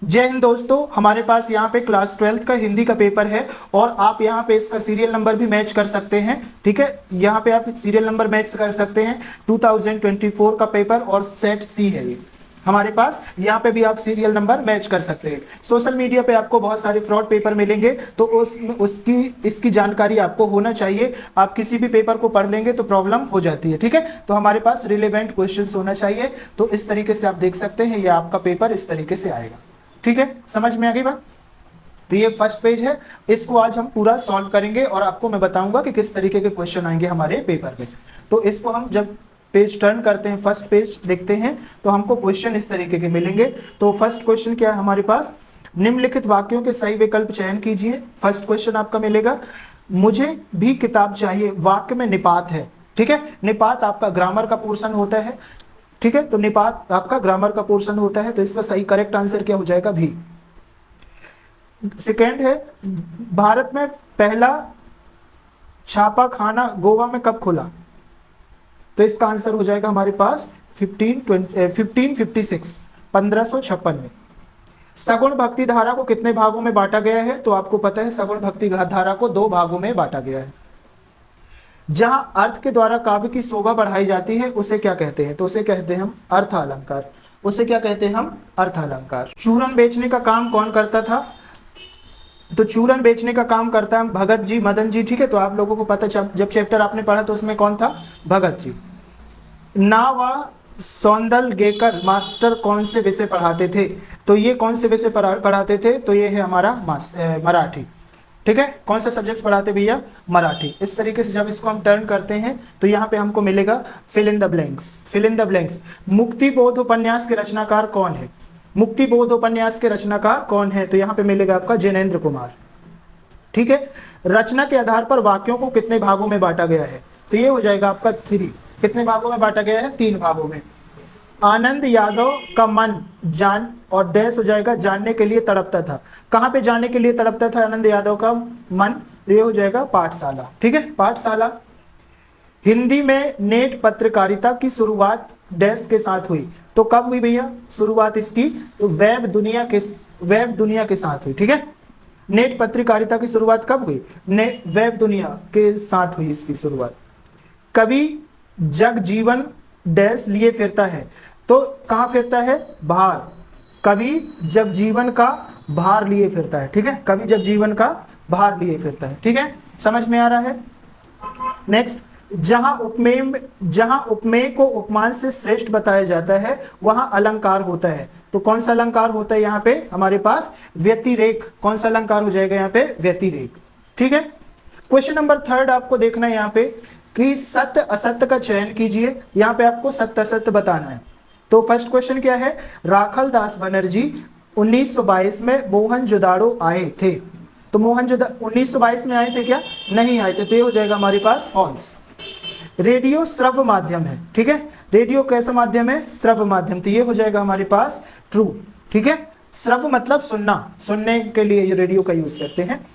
जय हिंद दोस्तों, हमारे पास यहाँ पे क्लास 12th का हिंदी का पेपर है और आप यहाँ पे इसका सीरियल नंबर भी मैच कर सकते हैं। ठीक है, यहाँ पे आप सीरियल नंबर मैच कर सकते हैं। 2024 का पेपर और सेट सी है ये हमारे पास। यहाँ पे भी आप सीरियल नंबर मैच कर सकते हैं। सोशल मीडिया पे आपको बहुत सारे फ्रॉड पेपर मिलेंगे, तो उसकी इसकी जानकारी आपको होना चाहिए। आप किसी भी पेपर को पढ़ लेंगे तो प्रॉब्लम हो जाती है। ठीक है, तो हमारे पास रिलेवेंट क्वेश्चंस होना चाहिए। तो इस तरीके से आप देख सकते हैं, ये आपका पेपर इस तरीके से आएगा। ठीक है, समझ में आ गई बात। तो ये फर्स्ट पेज है, इसको आज हम पूरा सॉल्व करेंगे और आपको मैं बताऊंगा कि किस तरीके के क्वेश्चन आएंगे हमारे पेपर में। तो इसको हम जब पेज टर्न करते हैं, फर्स्ट पेज देखते हैं, तो हमको क्वेश्चन इस तरीके के मिलेंगे। तो फर्स्ट क्वेश्चन क्या है हमारे पास, निम्नलिखित वाक्यों के सही विकल्प चयन कीजिए। फर्स्ट क्वेश्चन आपका मिलेगा, मुझे भी किताब चाहिए, वाक्य में निपात है। ठीक है, निपात आपका ग्रामर का पोर्शन होता है। ठीक है, तो निपात आपका ग्रामर का पोर्शन होता है, तो इसका सही करेक्ट आंसर क्या हो जाएगा, भी। सेकेंड है, भारत में पहला छापा गोवा में कब खुला, तो इसका आंसर हो जाएगा हमारे पास 1556 1556 में। सगुण भक्ति धारा को कितने भागों में बांटा गया है, तो आपको पता है सगुण भक्ति धारा को 2 भागों में बांटा गया है। जहां अर्थ के द्वारा काव्य की शोभा बढ़ाई जाती है उसे क्या कहते हैं, तो उसे कहते हैं हम अर्थ अलंकार। उसे क्या कहते हैं हम, अर्थ अलंकार। चूरन बेचने का काम कौन करता था, तो चूरन बेचने का काम करता है भगत जी, मदन जी। ठीक है, तो आप लोगों को पता, जब चैप्टर आपने पढ़ा तो उसमें कौन था, भगत जी। ना व सौंदलगेकर मास्टर कौन से विषय पढ़ाते थे, तो ये कौन से विषय पढ़ाते थे, तो ये है हमारा मराठी। ठीक है, कौन सा सब्जेक्ट पढ़ाते भैया, मराठी। इस तरीके से जब इसको हम टर्न करते हैं तो यहाँ पे हमको मिलेगा fill in the blanks. Fill in the blanks. Muktibodh उपन्यास के रचनाकार कौन है, मुक्ति बोध उपन्यास के रचनाकार कौन है, तो यहाँ पे मिलेगा आपका जैनेन्द्र कुमार। ठीक है, रचना के आधार पर वाक्यों को कितने भागों में बांटा गया है, तो ये हो जाएगा आपका 3। कितने भागों में बांटा गया है, 3 भागों में। आनंद यादव का मन जान और डैश हो जाएगा जानने के लिए तड़पता था। कहाँ पे जानने के लिए तड़पता था आनंद यादव का मन, ये हो जाएगा पाठशाला। ठीक है, पाठशाला। हिंदी में नेट पत्रकारिता की शुरुआत डैश के साथ हुई, तो कब हुई भैया शुरुआत इसकी, तो वेब दुनिया के साथ हुई। ठीक है, नेट पत्रकारिता की शुरुआत कब हुई, वेब दुनिया के साथ हुई इसकी शुरुआत। कवि जगजीवन डैश लिए फिरता है, तो कहाँ फिरता है, बाहर। कवि जगजीवन का भार लिए फिरता है। ठीक है, कवि जगजीवन का भार लिए फिरता है। ठीक है, समझ में आ रहा है। नेक्स्ट, जहां उपमेय को उपमान से श्रेष्ठ बताया जाता है वहां अलंकार होता है, तो कौन सा अलंकार होता है यहाँ पे हमारे पास, व्यतिरेक। कौन सा अलंकार हो जाएगा यहाँ पे, व्यतिरेक। ठीक है, क्वेश्चन नंबर 3 आपको देखना है यहाँ पे कि सत्य असत्य का चयन कीजिए। यहाँ पे आपको सत्य असत्य बताना है। तो फर्स्ट क्वेश्चन क्या है, राखल दास बनर्जी 1922 में मोहनजोदाड़ो आए थे, तो मोहनजोदाड़ो 1922 में आए थे क्या, नहीं आए थे, तो ये हो जाएगा हमारे पास फॉल्स। रेडियो श्रव्य माध्यम है। ठीक है, रेडियो कैसा माध्यम है, श्रव्य माध्यम, तो ये हो जाएगा हमारे पास ट्रू। ठीक है, श्रव्य मतलब सुनना, सुनने के लिए ये रेडियो का यूज करते हैं।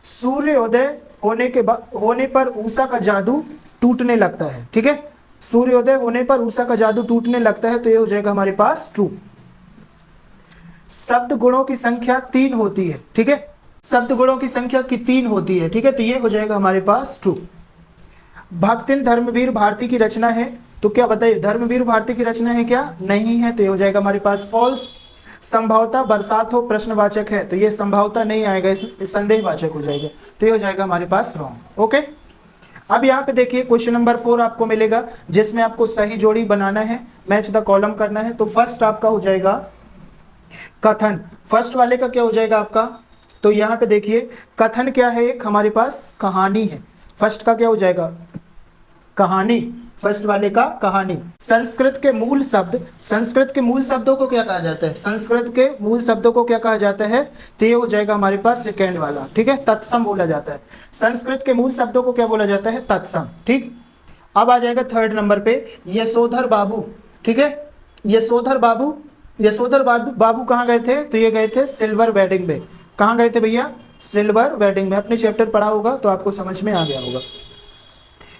सूर्योदय होने पर उषा का जादू टूटने लगता है। ठीक है, सूर्योदय होने पर उषा का जादू टूटने लगता है, तो ये हो जाएगा हमारे पास ट्रू। शब्द गुणों की संख्या 3 होती है। ठीक है, शब्द गुणों की संख्या की 3 होती है। ठीक है, तो ये हो जाएगा हमारे पास ट्रू। भक्तिन धर्मवीर भारती की रचना है, तो क्या बताइए धर्मवीर भारती की रचना है क्या, नहीं है, तो ये हो जाएगा हमारे पास फॉल्स। संभवतः बरसात हो प्रश्नवाचक है, तो ये संभवतः नहीं आएगा, इस संदेहवाचक हो जाएगा, तो ये हो जाएगा हमारे पास रॉन्ग। ओके, अब यहाँ पे देखिए क्वेश्चन नंबर 4 आपको मिलेगा जिसमें आपको सही जोड़ी बनाना है, मैच द कॉलम करना है। तो फर्स्ट आपका हो जाएगा कथन। फर्स्ट वाले का क्या हो जाएगा आपका, तो यहाँ पे देखिए कथन क्या है, एक हमारे पास कहानी है। फर्स्ट का क्या हो जाएगा, कहानी। फर्स्ट वाले का कहानी। संस्कृत के मूल शब्दों को क्या कहा जाता है, संस्कृत के मूल शब्दों को क्या कहा जाता है, तो ये हो जाएगा हमारे पास सेकेंड वाला। ठीक है, तत्सम बोला जाता है। संस्कृत के मूल शब्दों को क्या बोला जाता है, तत्सम। ठीक, अब आ जाएगा 3rd नंबर पे यशोधर बाबू। ठीक है, यशोधर बाबू कहाँ गए थे, तो ये गए थे सिल्वर वेडिंग में। कहाँ गए थे भैया, सिल्वर वेडिंग में। अपने चैप्टर पढ़ा होगा तो आपको समझ में आ गया होगा।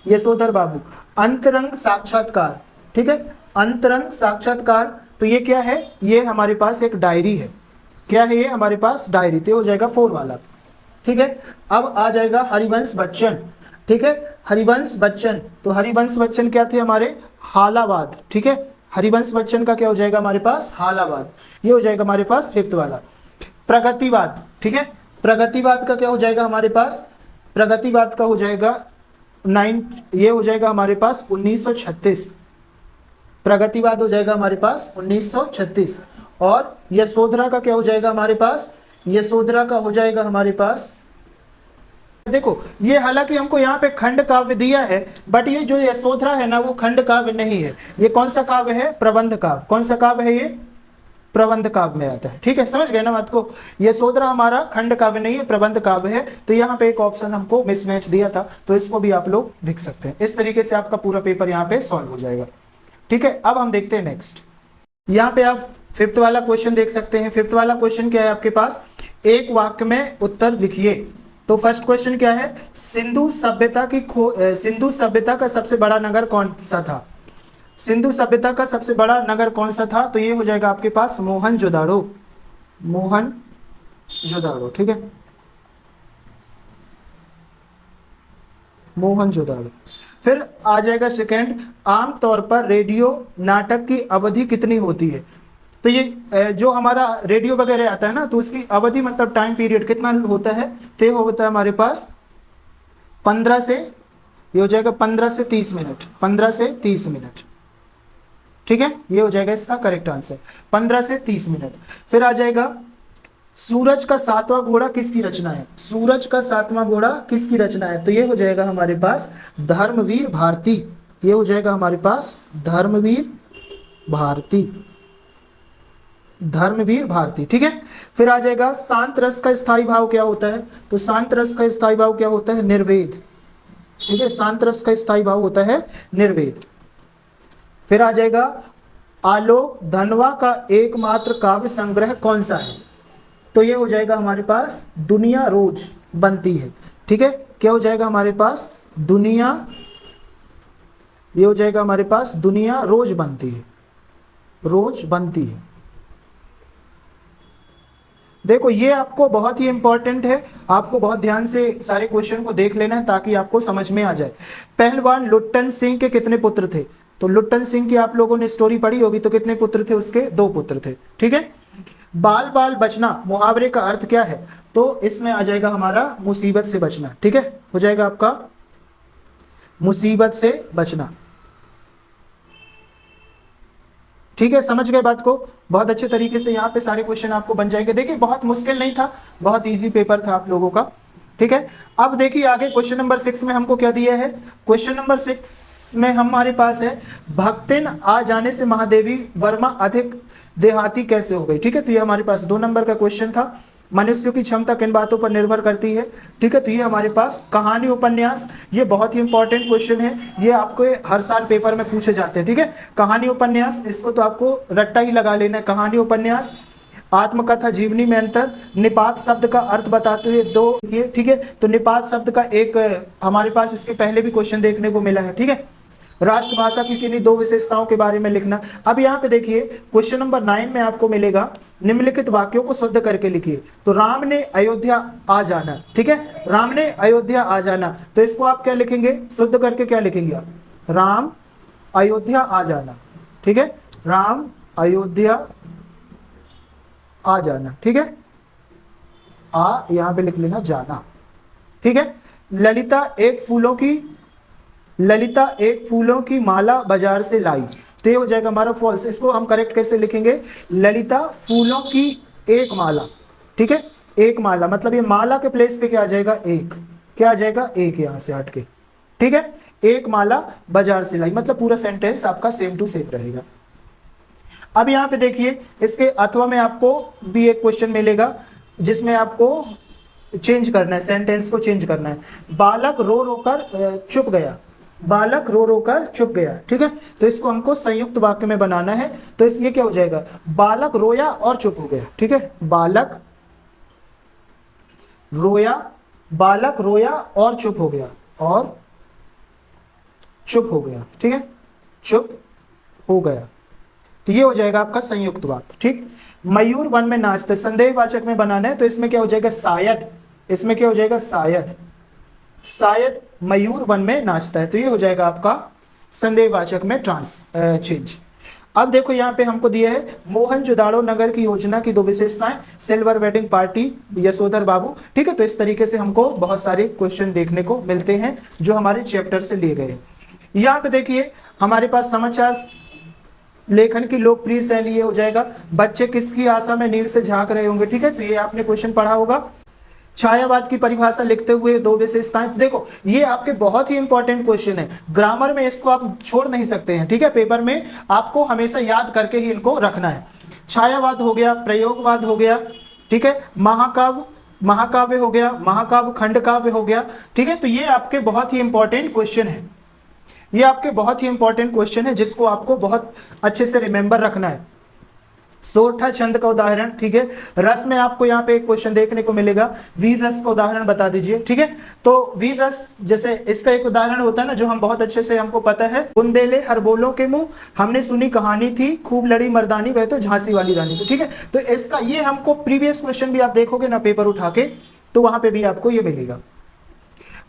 यशोधर बाबू। अंतरंग साक्षात्कार। ठीक है, अंतरंग साक्षात्कार, तो ये क्या है, ये हमारे पास एक डायरी है। क्या है ये हमारे पास डायरी, तो हो जाएगा 4 वाला। ठीक है, अब आ जाएगा हरिवंश बच्चन। ठीक है, हरिवंश बच्चन, तो हरिवंश बच्चन क्या थे हमारे, हालावाद। ठीक है, हरिवंश बच्चन का क्या हो जाएगा हमारे पास, हालावाद। ये हो जाएगा हमारे पास 5th वाला। प्रगतिवाद, ठीक है, प्रगतिवाद का क्या हो जाएगा हमारे पास, प्रगतिवाद का हो जाएगा 9, ये हो जाएगा हमारे पास 1936। प्रगतिवाद हो जाएगा हमारे पास 1936। और यशोधरा का क्या हो जाएगा हमारे पास, यशोधरा का हो जाएगा हमारे पास, देखो ये हालांकि हमको यहाँ पे खंड काव्य दिया है, बट ये जो यशोधरा है ना वो खंड काव्य नहीं है, ये कौन सा काव्य है, प्रबंध काव्य। कौन सा काव्य है ये, प्रबंध काव्य में आता है। ठीक है, समझ गए ना बात को, यशोधरा हमारा खंड काव्य नहीं है, प्रबंध काव्य है। तो यहाँ पे एक ऑप्शन हमको मिसमैच दिया था, तो इसको भी आप लोग देख सकते हैं। इस तरीके से आपका पूरा पेपर यहाँ पे सॉल्व हो जाएगा। ठीक है, अब हम देखते हैं नेक्स्ट। यहाँ पे आप 5th वाला क्वेश्चन देख सकते हैं। 5th वाला क्वेश्चन क्या है आपके पास, एक वाक्य में उत्तर लिखिए। तो फर्स्ट क्वेश्चन क्या है, सिंधु सभ्यता की सिंधु सभ्यता का सबसे बड़ा नगर कौन सा था, सिंधु सभ्यता का सबसे बड़ा नगर कौन सा था, तो ये हो जाएगा आपके पास मोहनजोदाड़ो, मोहनजोदाड़ो। ठीक है, मोहनजोदाड़ो। फिर आ जाएगा सेकंड, आमतौर पर रेडियो नाटक की अवधि कितनी होती है। तो ये जो हमारा रेडियो वगैरह आता है ना, तो उसकी अवधि मतलब टाइम पीरियड कितना होता है, तो ये होता है हमारे पास 15 से, ये हो जाएगा 15 से 30 मिनट, 15 से 30 मिनट। ठीक है, ये हो जाएगा इसका करेक्ट आंसर, 15 से 30 मिनट। फिर आ जाएगा सूरज का 7वां घोड़ा किसकी रचना है, सूरज का 7वां घोड़ा किसकी रचना है, तो ये हो जाएगा हमारे पास धर्मवीर भारती, ये हो जाएगा हमारे पास धर्मवीर भारती, धर्मवीर भारती। ठीक है, फिर आ जाएगा शांत रस का स्थायी भाव क्या होता है, तो शांत रस का स्थायी भाव क्या होता है, निर्वेद। ठीक है, शांत रस का स्थायी भाव होता है निर्वेद। फिर आ जाएगा आलोक धनवा का एकमात्र काव्य संग्रह कौन सा है, तो ये हो जाएगा हमारे पास दुनिया रोज बनती है। ठीक है, क्या हो जाएगा हमारे पास, दुनिया, ये हो जाएगा हमारे पास दुनिया रोज बनती है, रोज बनती है। देखो ये आपको बहुत ही इंपॉर्टेंट है, आपको बहुत ध्यान से सारे क्वेश्चन को देख लेना है ताकि आपको समझ में आ जाए। पहलवान लुट्टन सिंह के कितने पुत्र थे, तो लुट्टन सिंह की आप लोगों ने स्टोरी पढ़ी होगी, तो कितने पुत्र थे उसके, 2 पुत्र थे। ठीक है, बाल बाल बचना मुहावरे का अर्थ क्या है, तो इसमें आ जाएगा हमारा मुसीबत से बचना। ठीक है, हो जाएगा आपका मुसीबत से बचना। ठीक है, समझ गए बात को, बहुत अच्छे तरीके से यहाँ पे सारे क्वेश्चन आपको बन जाएंगे। देखिए बहुत मुश्किल नहीं था, बहुत इजी पेपर था आप लोगों का। ठीक है, अब देखिए आगे क्वेश्चन नंबर 6 में हमको क्या दिया है, क्वेश्चन नंबर 6 में हमारे पास है भक्तिन आ जाने से महादेवी वर्मा अधिक देहाती कैसे हो गई। ठीक है, तो ये हमारे पास 2 नंबर का क्वेश्चन था, मनुष्य की क्षमता किन बातों पर निर्भर करती है। ठीक है, तो ये हमारे पास कहानी उपन्यास, ये बहुत ही इंपॉर्टेंट क्वेश्चन है, ये आपको हर साल पेपर में पूछे जाते हैं। ठीक है, कहानी उपन्यास, इसको तो आपको रट्टा ही लगा लेना है, कहानी उपन्यास। आत्मकथा जीवनी में अंतर, निपात शब्द का अर्थ बताते हुए 2 ये। ठीक है, तो निपात शब्द का एक हमारे पास इसके पहले भी क्वेश्चन देखने को मिला है। ठीक है, राष्ट्रभाषा की किन्हीं 2 विशेषताओं के बारे में लिखना। अब यहाँ पे देखिए क्वेश्चन नंबर 9 में आपको मिलेगा निम्नलिखित वाक्यों को शुद्ध करके लिखिए। तो राम ने अयोध्या आ जाना, ठीक है, राम ने अयोध्या आ जाना, तो इसको आप क्या लिखेंगे, शुद्ध करके क्या लिखेंगे आप, राम अयोध्या आ जाना। ठीक है, राम अयोध्या आ जाना। ठीक है, आ यहाँ पे लिख लेना जाना। ठीक है, ललिता एक फूलों की माला बाजार से लाई, तो ये हो जाएगा हमारा फॉल्स। इसको हम करेक्ट कैसे लिखेंगे, ललिता फूलों की एक माला। ठीक है, एक माला मतलब ये माला के प्लेस पे क्या आ जाएगा, एक, क्या आ जाएगा, एक यहां से हट के। ठीक है, एक माला बाजार से लाई, मतलब पूरा सेंटेंस आपका सेम टू सेम रहेगा। अब यहाँ पे देखिए इसके अथवा में आपको भी एक क्वेश्चन मिलेगा जिसमें आपको चेंज करना है, सेंटेंस को चेंज करना है। बालक रो रो कर चुप गया, बालक रो रो कर चुप गया। ठीक है, तो इसको हमको संयुक्त वाक्य में बनाना है, तो ये क्या हो जाएगा, बालक रोया और चुप हो गया। ठीक है, बालक रोया और चुप हो गया, और चुप हो गया। ठीक है, चुप हो गया। तो ये हो जाएगा आपका संयुक्त वाक्य। ठीक, मयूर वन में नाचते, संदेहवाचक में बनाना है तो इसमें क्या हो जाएगा शायद, इसमें क्या हो जाएगा शायद, शायद मयूर वन में नाचता है, तो ये हो जाएगा आपका संदेहवाचक में चेंज। अब देखो यहाँ पे हमको दिया है मोहनजोदाड़ो नगर की योजना की 2 विशेषताएं, सिल्वर वेडिंग पार्टी, यशोधर बाबू। ठीक है, तो इस तरीके से हमको बहुत सारे क्वेश्चन देखने को मिलते हैं जो हमारे चैप्टर से लिए गए। यहाँ पे देखिए हमारे पास समाचार लेखन की लोकप्रिय शैली ये हो जाएगा, बच्चे किसकी आशा में नीर से झांक रहे होंगे। ठीक है, तो ये आपने क्वेश्चन पढ़ा होगा। छायावाद की परिभाषा लिखते हुए 2 विशेषताएं, देखो ये आपके बहुत ही इंपॉर्टेंट क्वेश्चन है, ग्रामर में इसको आप छोड़ नहीं सकते हैं। ठीक है, पेपर में आपको हमेशा याद करके ही इनको रखना है। छायावाद हो गया, प्रयोगवाद हो गया, ठीक है, महाकाव्य हो गया, महाकाव्य खंड काव्य हो गया। ठीक है, तो ये आपके बहुत ही इंपॉर्टेंट क्वेश्चन है, ये आपके बहुत ही इंपॉर्टेंट क्वेश्चन है जिसको आपको बहुत अच्छे से रिमेंबर रखना है। सोरठा छंद का उदाहरण, ठीक है, रस में आपको यहाँ पे एक क्वेश्चन देखने को मिलेगा, वीर रस का उदाहरण बता दीजिए। ठीक है, तो वीर रस जैसे इसका एक उदाहरण होता है ना जो हम बहुत अच्छे से हमको पता है, बुंदेले हर बोलों के मुंह, हमने सुनी कहानी थी, खूब लड़ी मर्दानी, वह तो झांसी वाली रानी। तो ठीक है, तो इसका ये हमको प्रीवियस क्वेश्चन भी आप देखोगे ना पेपर उठा के, तो वहां पे भी आपको ये मिलेगा।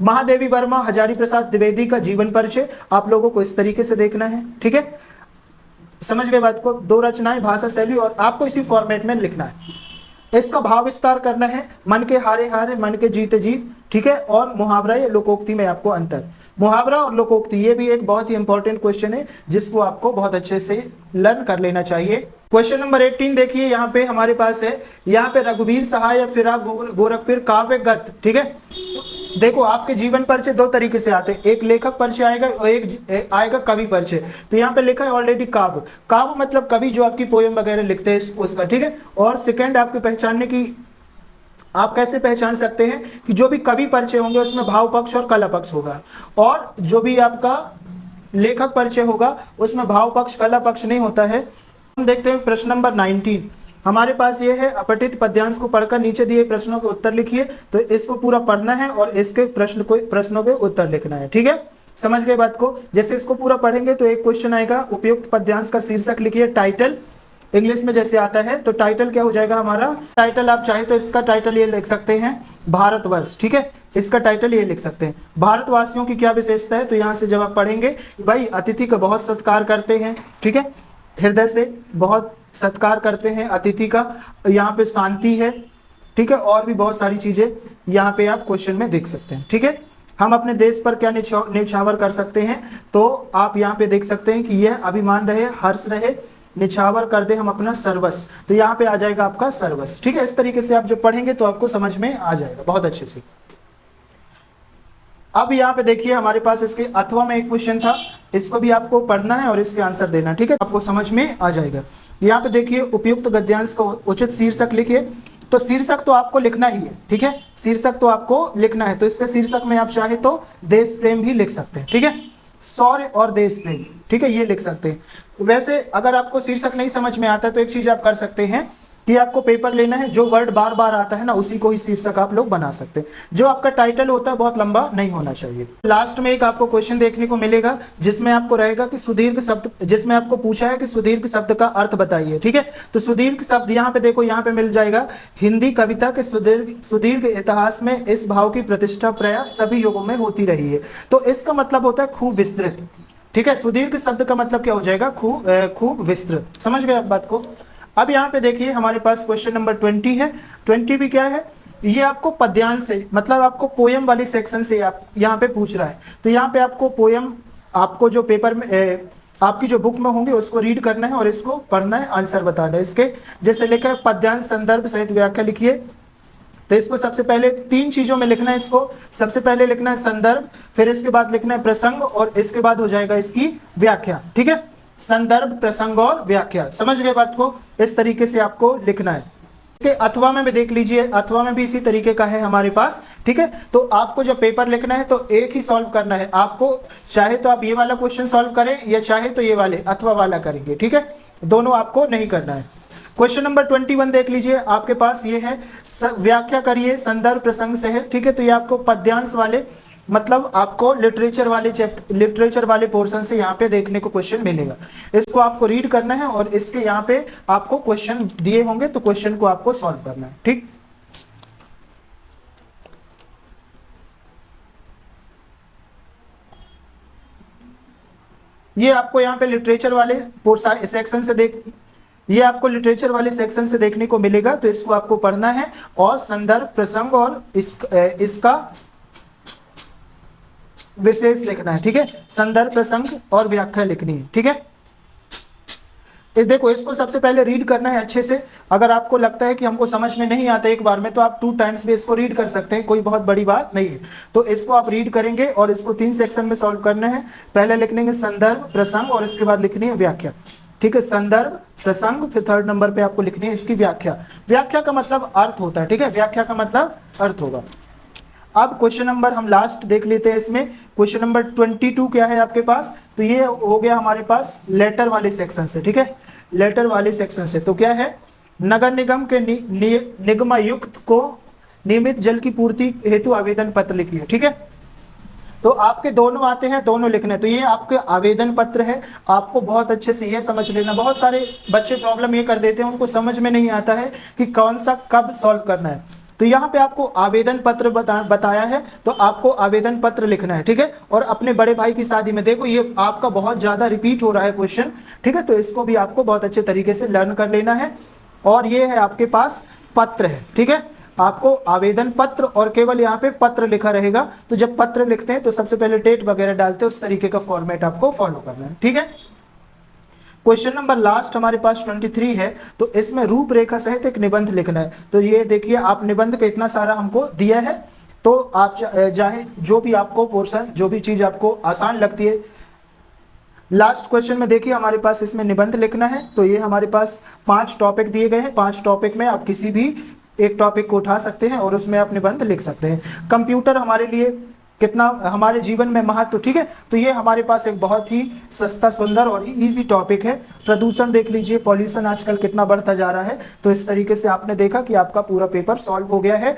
महादेवी वर्मा हजारी प्रसाद द्विवेदी का जीवन परिचय आप लोगों को इस तरीके से देखना है। ठीक है, समझ गए बात को, 2 रचनाएं, भाषा शैली, और आपको इसी फॉर्मेट में लिखना है। इसका भाव विस्तार करना है, मन के हारे हारे मन के जीते जीत। ठीक है, और मुहावरा या लोकोक्ति में आपको अंतर, मुहावरा और लोकोक्ति ये भी एक बहुत ही इंपॉर्टेंट क्वेश्चन है जिसको आपको बहुत अच्छे से लर्न कर लेना चाहिए। क्वेश्चन नंबर 18 देखिए, यहाँ पे हमारे पास है, यहाँ पे रघुवीर सहाय या फिराक गोरखपुर काव्य गत। ठीक है, देखो आपके जीवन परिचय 2 तरीके से आते हैं, एक लेखक परिचय आएगा और एक आएगा कवि परिचय। तो यहाँ पे लिखा है ऑलरेडी काव्य, काव्य मतलब कवि जो आपकी पोएम वगैरह लिखते हैं उसका। ठीक है, और सेकंड आपके पहचानने की, आप कैसे पहचान सकते हैं कि जो भी कवि परिचय होंगे उसमें भाव पक्ष और कला पक्ष होगा, और जो भी आपका लेखक परिचय होगा उसमें भाव पक्ष कला पक्ष नहीं होता है। हम देखते हैं प्रश्न नंबर 19 हमारे पास ये है, अपठित पद्यांश को पढ़कर नीचे दिए प्रश्नों के उत्तर लिखिए। तो इसको पूरा पढ़ना है और इसके प्रश्नों के उत्तर लिखना है। ठीक है, समझ गए बात को। जैसे इसको पूरा पढ़ेंगे तो एक क्वेश्चन आएगा, उपयुक्त पद्यांश का शीर्षक लिखिए, टाइटल इंग्लिश में जैसे आता है। तो टाइटल क्या हो जाएगा हमारा, टाइटल आप चाहे तो इसका टाइटल ये लिख सकते हैं भारतवर्ष। ठीक है, इसका टाइटल ये लिख सकते हैं भारतवासियों की क्या विशेषता है। तो यहाँ से जब आप पढ़ेंगे, भाई अतिथि का बहुत सत्कार करते हैं। ठीक है, हृदय से बहुत सत्कार करते हैं अतिथि का, यहाँ पे शांति है। ठीक है, और भी बहुत सारी चीजें यहाँ पे आप क्वेश्चन में देख सकते हैं। ठीक है, हम अपने देश पर क्या न्यौछावर कर सकते हैं, तो आप यहाँ पे देख सकते हैं कि यह अभिमान रहे, हर्ष रहे, निछावर कर दे हम अपना सर्वस्व। तो यहाँ पे आ जाएगा आपका सर्वस्व। ठीक है, इस तरीके से आप जब पढ़ेंगे तो आपको समझ में आ जाएगा बहुत अच्छे से। अब यहाँ पे देखिए हमारे पास इसके अथवा में एक क्वेश्चन था, इसको भी आपको पढ़ना है और इसके आंसर देना। ठीक है, आपको समझ में आ जाएगा। यहाँ पे देखिए उपयुक्त गद्यांश को उचित शीर्षक लिखिए। तो शीर्षक तो आपको लिखना ही है। ठीक है, शीर्षक तो आपको लिखना है। तो इसके शीर्षक में आप चाहे तो देश प्रेम भी लिख सकते हैं। ठीक है, शौर्य और देश प्रेम, ठीक है, ये लिख सकते हैं। वैसे अगर आपको शीर्षक नहीं समझ में आता है तो एक चीज आप कर सकते हैं कि आपको पेपर लेना है, जो वर्ड बार बार आता है ना उसी को ही शीर्षक आप लोग बना सकते हैं। जो आपका टाइटल होता है बहुत लंबा नहीं होना चाहिए। लास्ट में एक आपको क्वेश्चन देखने को मिलेगा जिसमें आपको रहेगा कि सुदीर्घ शब्द, जिसमें आपको पूछा है कि सुदीर्घ शब्द का अर्थ बताइए। ठीक है, तो सुदीर्घ शब्द यहाँ पे देखो, यहाँ पे मिल जाएगा, हिंदी कविता के सुदीर्घ इतिहास में इस भाव की प्रतिष्ठा प्रयास सभी युगों में होती रही है। तो इसका मतलब होता है खूब विस्तृत। ठीक है, सुदीर्घ शब्द का मतलब क्या हो जाएगा, खूब विस्तृत। समझ गए आप बात को। अब यहाँ पे देखिए हमारे पास क्वेश्चन नंबर 20 है। 20 भी क्या है, ये आपको पद्यांश से, मतलब आपको पोयम वाले सेक्शन से आप यहाँ पे पूछ रहा है। तो यहाँ पे आपको पोयम, आपको जो पेपर में आपकी जो बुक में होंगे उसको रीड करना है और इसको पढ़ना है, आंसर बताना है इसके। जैसे लिखा है पद्यांश संदर्भ सहित व्याख्या लिखिए। तो इसको सबसे पहले 3 चीजों में लिखना है। इसको सबसे पहले लिखना है संदर्भ, फिर इसके बाद लिखना है प्रसंग, और इसके बाद हो जाएगा इसकी व्याख्या। ठीक है, संदर्भ, प्रसंग और व्याख्या। समझ गए बात को, इस तरीके से आपको लिखना है। इसके अथवा में भी देख लीजिए, अथवा में भी इसी तरीके का है हमारे पास। ठीक है, तो आपको जब पेपर लिखना है तो एक ही सॉल्व करना है। आपको चाहे तो आप ये वाला क्वेश्चन सॉल्व करें या चाहे तो ये वाले अथवा वाला करेंगे। ठीक है, दोनों आपको नहीं करना है। क्वेश्चन नंबर 21 देख लीजिए, आपके पास ये है, व्याख्या करिए संदर्भ प्रसंग से है। ठीक है, तो ये आपको पद्यांश वाले मतलब आपको लिटरेचर वाले पोर्शन से यहाँ पे देखने को क्वेश्चन मिलेगा। इसको आपको रीड करना है और इसके यहाँ पे आपको क्वेश्चन दिए होंगे तो क्वेश्चन को आपको सॉल्व करना है, ठीक। ये आपको यहाँ पे लिटरेचर वाले सेक्शन से ये आपको लिटरेचर वाले सेक्शन से देखने को मिलेगा, तो इसको आपको पढ़ना है और संदर्भ, प्रसंग और इसका विशेष लिखना है, ठीक है। संदर्भ, प्रसंग और व्याख्या लिखनी है, ठीक है। देखो इसको सबसे पहले रीड करना है अच्छे से। अगर आपको लगता है कि हमको समझ में नहीं आता एक बार में, तो आप 2 टाइम्स भी इसको रीड कर सकते हैं, कोई बहुत बड़ी बात नहीं है। तो इसको आप रीड करेंगे और इसको 3 सेक्शन में सॉल्व करना है। पहले लिखने संदर्भ, प्रसंग और इसके बाद लिखनी है व्याख्या, ठीक है। संदर्भ, प्रसंग, फिर 3rd नंबर पे आपको लिखनी है इसकी व्याख्या। व्याख्या का मतलब अर्थ होता है, ठीक है। व्याख्या का मतलब अर्थ होगा। अब क्वेश्चन नंबर हम लास्ट देख लेते हैं इसमें। क्वेश्चन नंबर 22 क्या है आपके पास, तो ये हो गया हमारे पास लेटर वाले सेक्शन से, ठीक है। लेटर वाले सेक्शन से तो क्या है, नगर निगम के निगमायुक्त को नियमित जल की पूर्ति हेतु आवेदन पत्र लिखिए, ठीक है। तो आपके दोनों आते हैं, दोनों लिखने, तो ये आपके आवेदन पत्र है। आपको बहुत अच्छे से ये समझ लेना। बहुत सारे बच्चे प्रॉब्लम ये कर देते हैं, उनको समझ में नहीं आता है कि कौन सा कब सॉल्व करना है। तो यहाँ पे आपको आवेदन पत्र बताया है, तो आपको आवेदन पत्र लिखना है, ठीक है। और अपने बड़े भाई की शादी में, देखो ये आपका बहुत ज्यादा रिपीट हो रहा है क्वेश्चन, ठीक है। तो इसको भी आपको बहुत अच्छे तरीके से लर्न कर लेना है। और ये है आपके पास पत्र है, ठीक है। आपको आवेदन पत्र और केवल यहाँ पे पत्र लिखा रहेगा। तो जब पत्र लिखते हैं तो सबसे पहले डेट वगैरह डालते हैं, उस तरीके का फॉर्मेट आपको फॉलो करना है, ठीक है। क्वेश्चन नंबर लास्ट हमारे पास 23 है, तो इसमें रूपरेखा सहित एक निबंध लिखना है। तो ये देखिए, आप निबंध का इतना सारा हमको दिया है, तो आप चाहे जो भी आपको पोर्शन, जो भी चीज आपको आसान लगती है। लास्ट क्वेश्चन में देखिए हमारे पास इसमें निबंध लिखना है। तो ये हमारे पास 5 टॉपिक दिए गए हैं। 5 टॉपिक में आप किसी भी एक टॉपिक को उठा सकते हैं और उसमें आप निबंध लिख सकते हैं। कंप्यूटर हमारे लिए कितना हमारे जीवन में महत्व, ठीक है। तो ये हमारे पास एक बहुत ही सस्ता, सुंदर और इजी टॉपिक है। प्रदूषण देख लीजिए, पॉल्यूशन आजकल कितना बढ़ता जा रहा है। तो इस तरीके से आपने देखा कि आपका पूरा पेपर सॉल्व हो गया है।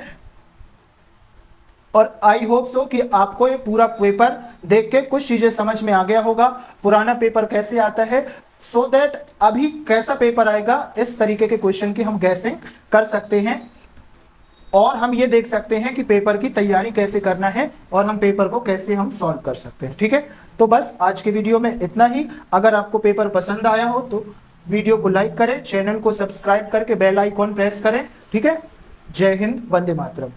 और आई होप सो कि आपको ये पूरा पेपर देख के कुछ चीजें समझ में आ गया होगा, पुराना पेपर कैसे आता है, सो दैट अभी कैसा पेपर आएगा, इस तरीके के क्वेश्चन की हम गैसिंग कर सकते हैं। और हम ये देख सकते हैं कि पेपर की तैयारी कैसे करना है और हम पेपर को कैसे हम सॉल्व कर सकते हैं, ठीक है। तो बस आज के वीडियो में इतना ही। अगर आपको पेपर पसंद आया हो तो वीडियो को लाइक करें, चैनल को सब्सक्राइब करके बेल आइकॉन प्रेस करें, ठीक है। जय हिंद, वंदे मातरम।